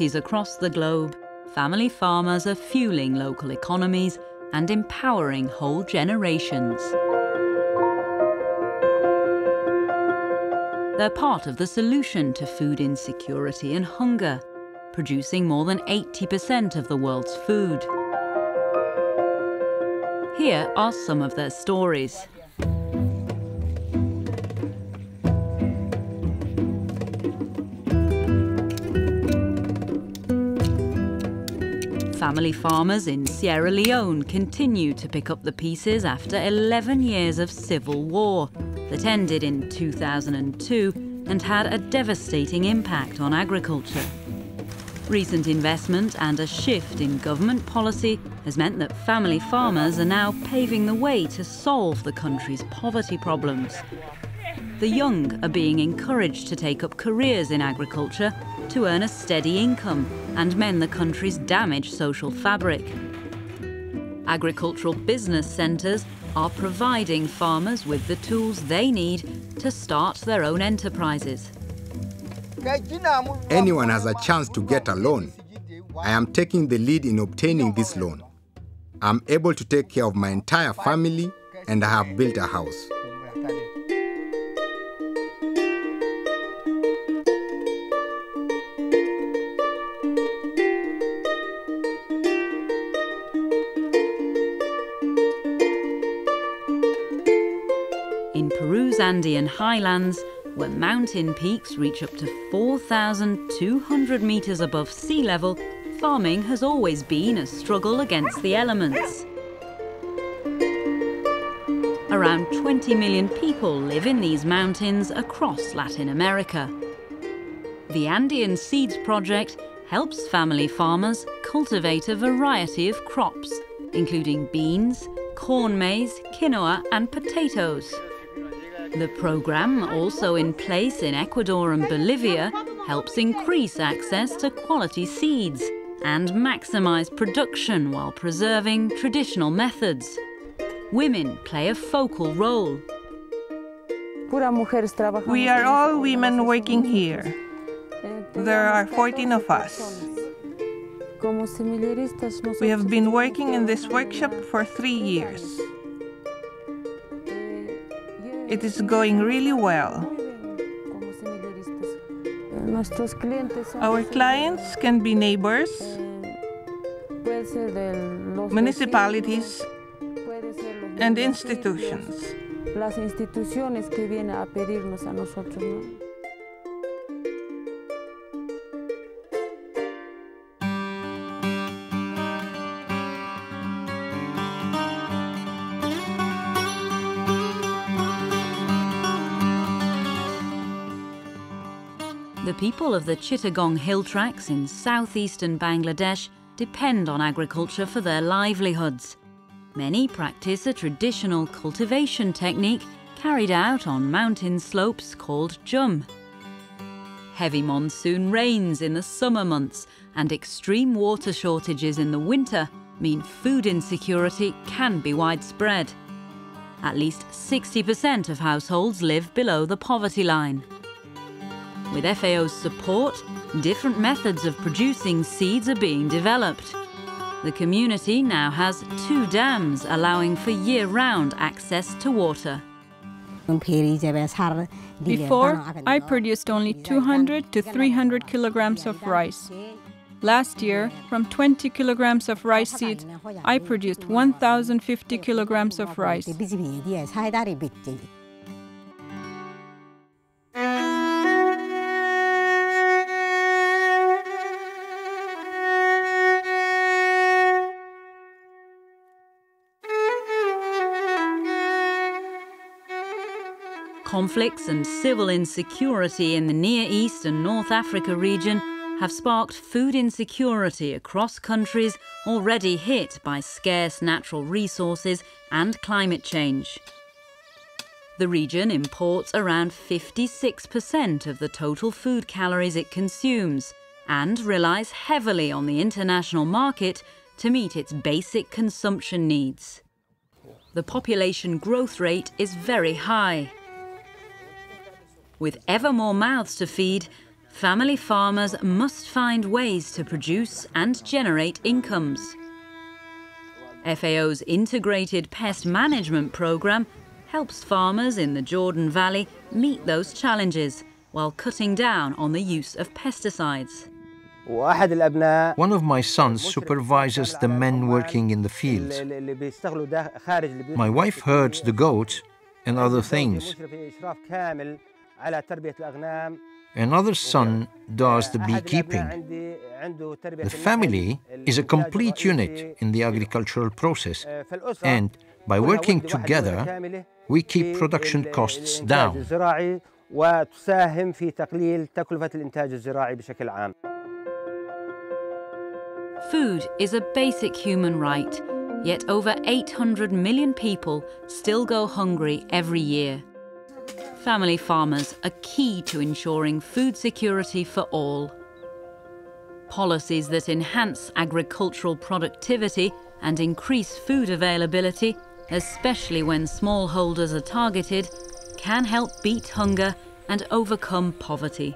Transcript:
communities across the globe, family farmers are fueling local economies and empowering whole generations. They're part of the solution to food insecurity and hunger, producing more than 80% of the world's food. Here are some of their stories. Family farmers in Sierra Leone continue to pick up the pieces after 11 years of civil war that ended in 2002 and had a devastating impact on agriculture. Recent investment and a shift in government policy has meant that family farmers are now paving the way to solve the country's poverty problems. The young are being encouraged to take up careers in agriculture to earn a steady income and mend the country's damaged social fabric. Agricultural business centres are providing farmers with the tools they need to start their own enterprises. Anyone has a chance to get a loan. I am taking the lead in obtaining this loan. I'm able to take care of my entire family and I have built a house. In Peru's Andean highlands, where mountain peaks reach up to 4,200 meters above sea level, farming has always been a struggle against the elements. Around 20 million people live in these mountains across Latin America. The Andean Seeds Project helps family farmers cultivate a variety of crops, including beans, corn maize, quinoa and potatoes. The program, also in place in Ecuador and Bolivia, helps increase access to quality seeds and maximize production while preserving traditional methods. Women play a focal role. We are all women working here. There are 14 of us. We have been working in this workshop for 3 years. It is going really well. Our clients can be neighbors, municipalities, and institutions. The people of the Chittagong hill tracts in southeastern Bangladesh depend on agriculture for their livelihoods. Many practice a traditional cultivation technique carried out on mountain slopes called jum. Heavy monsoon rains in the summer months and extreme water shortages in the winter mean food insecurity can be widespread. At least 60% of households live below the poverty line. With FAO's support, different methods of producing seeds are being developed. The community now has 2 dams allowing for year-round access to water. Before, I produced only 200 to 300 kilograms of rice. Last year, from 20 kilograms of rice seeds, I produced 1,050 kilograms of rice. Conflicts and civil insecurity in the Near East and North Africa region have sparked food insecurity across countries already hit by scarce natural resources and climate change. The region imports around 56% of the total food calories it consumes and relies heavily on the international market to meet its basic consumption needs. The population growth rate is very high. With ever more mouths to feed, family farmers must find ways to produce and generate incomes. FAO's Integrated Pest Management Programme helps farmers in the Jordan Valley meet those challenges while cutting down on the use of pesticides. One of my sons supervises the men working in the fields. My wife herds the goats and other things. Another son does the beekeeping. The family is a complete unit in the agricultural process, and by working together, we keep production costs down. Food is a basic human right, yet over 800 million people still go hungry every year. Family farmers are key to ensuring food security for all. Policies that enhance agricultural productivity and increase food availability, especially when smallholders are targeted, can help beat hunger and overcome poverty.